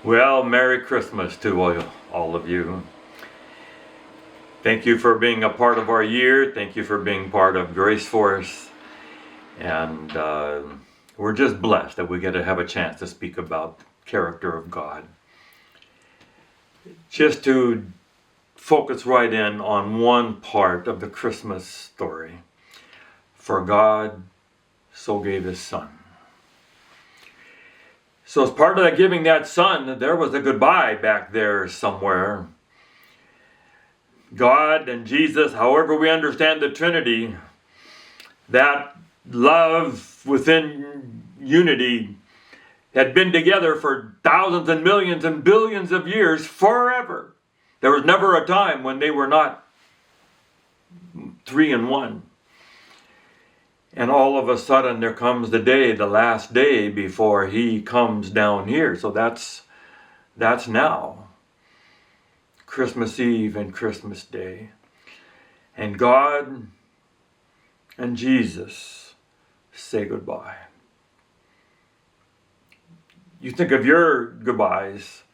Well, Merry Christmas to all of you. Thank you for being a part of our year. Thank you for being part of Grace Force. And we're just blessed that we get to have a chance to speak about the character of God. Just to focus right in on one part of the Christmas story. For God so gave his Son. So as part of that giving that Son, there was a goodbye back there somewhere. God and Jesus, however we understand the Trinity, that love within unity had been together for thousands and millions and billions of years forever. There was never a time when they were not three in one. And all of a sudden there comes the day, the last day before he comes down here. So that's now. Christmas Eve and Christmas Day. And God and Jesus say goodbye. You think of your goodbyes.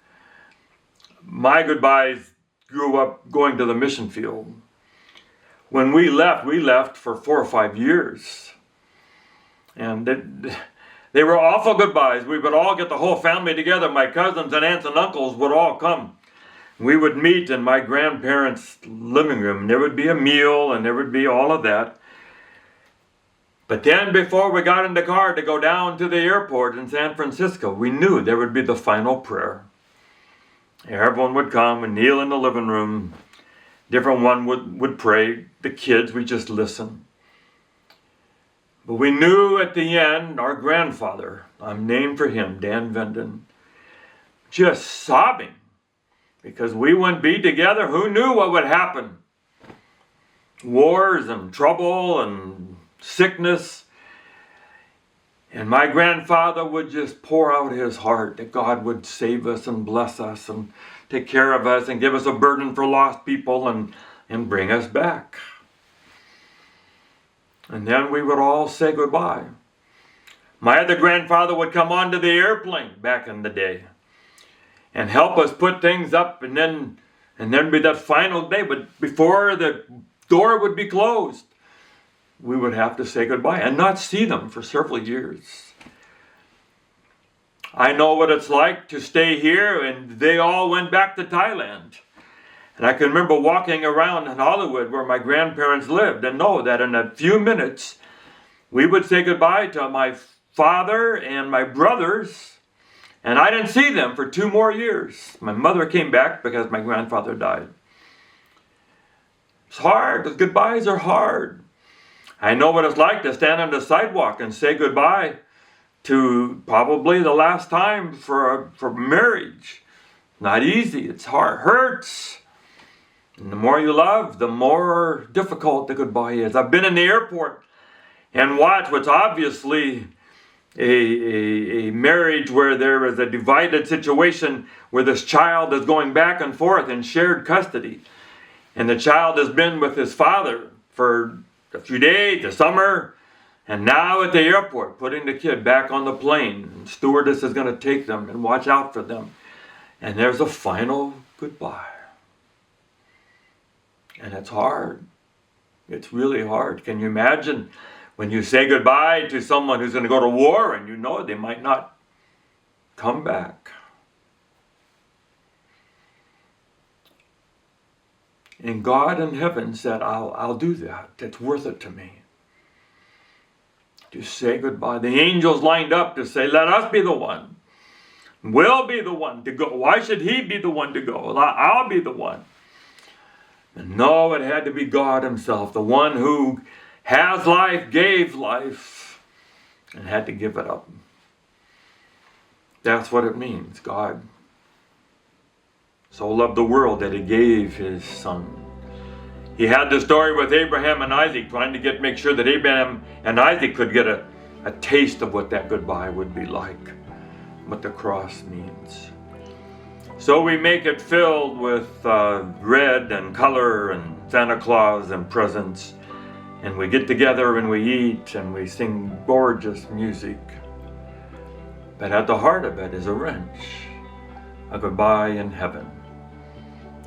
My goodbyes grew up going to the mission field. When we left for 4 or 5 years. And they were awful goodbyes. We would all get the whole family together. My cousins and aunts and uncles would all come. We would meet in my grandparents' living room. There would be a meal and there would be all of that. But then before we got in the car to go down to the airport in San Francisco, we knew there would be the final prayer. Everyone would come and kneel in the living room. Different one would pray. The kids, we just listen. But we knew at the end, our grandfather, I'm named for him, Dan Venden, just sobbing. Because we wouldn't be together. Who knew what would happen? Wars and trouble and sickness. And my grandfather would just pour out his heart that God would save us and bless us and take care of us and give us a burden for lost people and bring us back. And then we would all say goodbye. My other grandfather would come onto the airplane back in the day and help us put things up, and then be that final day. But before the door would be closed, we would have to say goodbye and not see them for several years. I know what it's like to stay here, and they all went back to Thailand. And I can remember walking around in Hollywood where my grandparents lived and know that in a few minutes we would say goodbye to my father and my brothers. And I didn't see them for 2 more years. My mother came back because my grandfather died. It's hard. Those goodbyes are hard. I know what it's like to stand on the sidewalk and say goodbye to probably the last time for marriage. Not easy. It's hard. Hurts. And the more you love, the more difficult the goodbye is. I've been in the airport and watched what's obviously a marriage where there is a divided situation where this child is going back and forth in shared custody. And the child has been with his father for a few days, the summer, and now at the airport, putting the kid back on the plane. And stewardess is going to take them and watch out for them. And there's a final goodbye. And it's hard. It's really hard. Can you imagine when you say goodbye to someone who's going to go to war and you know they might not come back? And God in heaven said, I'll do that. It's worth it to me. To say goodbye. The angels lined up to say, let us be the one. We'll be the one to go. Why should he be the one to go? I'll be the one. And no, it had to be God himself, the one who has life, gave life, and had to give it up. That's what it means. God so loved the world that he gave his Son. He had the story with Abraham and Isaac, trying to make sure that Abraham and Isaac could get a taste of what that goodbye would be like, what the cross means. So we make it filled with red and color and Santa Claus and presents. And we get together and we eat and we sing gorgeous music. But at the heart of it is a wrench. a goodbye in heaven.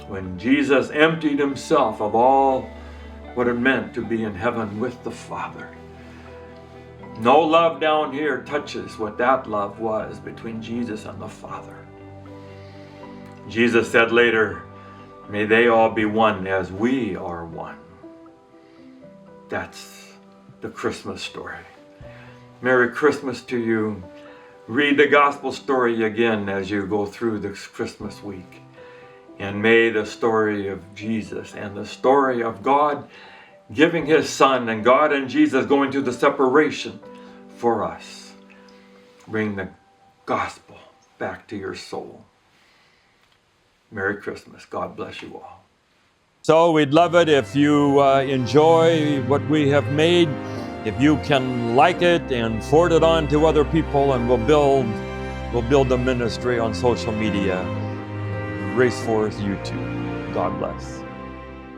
When Jesus emptied himself of all what it meant to be in heaven with the Father. No love down here touches what that love was between Jesus and the Father. Jesus said later, may they all be one as we are one. That's the Christmas story. Merry Christmas to you. Read the gospel story again as you go through this Christmas week. And may the story of Jesus and the story of God giving his Son and God and Jesus going to the separation for us bring the gospel back to your soul. Merry Christmas. God bless you all. So we'd love it if you enjoy what we have made. If you can like it and forward it on to other people, and we'll build the ministry on social media. Grace Force YouTube. God bless.